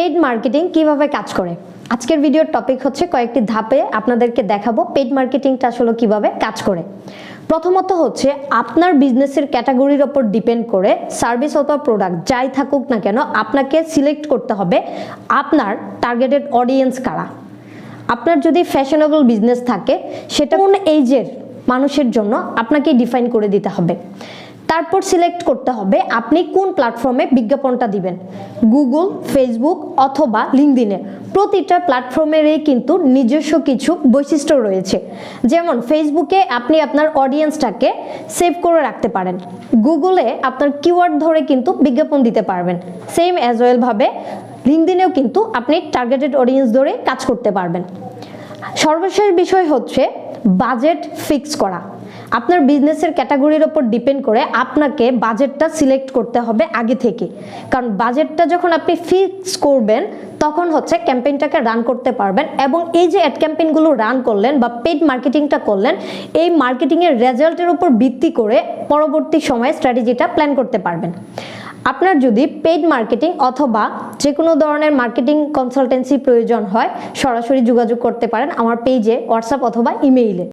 Paid marketing কিভাবে কাজ করে। আজকের ভিডিওর টপিক হচ্ছে কয়েকটি ধাপে আপনাদেরকে দেখাবো পেইড মার্কেটিংটা আসলে কিভাবে কাজ করে। প্রথমত হচ্ছে আপনার বিজনেসের ক্যাটাগরির ওপর ডিপেন্ড করে সার্ভিস অথবা প্রোডাক্ট যাই থাকুক না কেন আপনাকে সিলেক্ট করতে হবে আপনার টার্গেটেড অডিয়েন্স কারা। আপনার যদি ফ্যাশনেবল বিজনেস থাকে সেটা কোন এজের মানুষের জন্য আপনাকে ডিফাইন করে দিতে হবে। তারপর সিলেক্ট করতে হবে আপনি কোন প্ল্যাটফর্মে বিজ্ঞাপনটা দিবেন, গুগল, ফেসবুক অথবা লিঙ্কডইনে। প্রতিটা প্ল্যাটফর্মেরই কিন্তু নিজস্ব কিছু বৈশিষ্ট্য রয়েছে। যেমন ফেসবুকে আপনি আপনার অডিয়েন্সটাকে সেভ করে রাখতে পারেন, গুগলে আপনার কিওয়ার্ড ধরে কিন্তু বিজ্ঞাপন দিতে পারবেন, সেম অ্যাজ ওয়েল ভাবে লিঙ্কডইনেও কিন্তু আপনি টার্গেটেড অডিয়েন্স ধরে কাজ করতে পারবেন। সর্বশেষ বিষয় হচ্ছে বাজেট ফিক্স করা। আপনার বিজনেসের ক্যাটাগরির ওপর ডিপেন্ড করে আপনাকে বাজেটটা সিলেক্ট করতে হবে আগে থেকে, কারণ বাজেটটা যখন আপনি ফিক্স করবেন তখন হচ্ছে ক্যাম্পেইনটাকে রান করতে পারবেন। এবং এই যে অ্যাড ক্যাম্পেইনগুলো রান করলেন বা পেইড মার্কেটিংটা করলেন, এই মার্কেটিংয়ের রেজাল্টের উপর ভিত্তি করে পরবর্তী সময়ে স্ট্র্যাটেজিটা প্ল্যান করতে পারবেন। আপনার যদি পেইড মার্কেটিং অথবা যে কোনো ধরনের মার্কেটিং কনসালটেন্সি প্রয়োজন হয় সরাসরি যোগাযোগ করতে পারেন আমার পেজে, হোয়াটসঅ্যাপ অথবা ইমেইলে।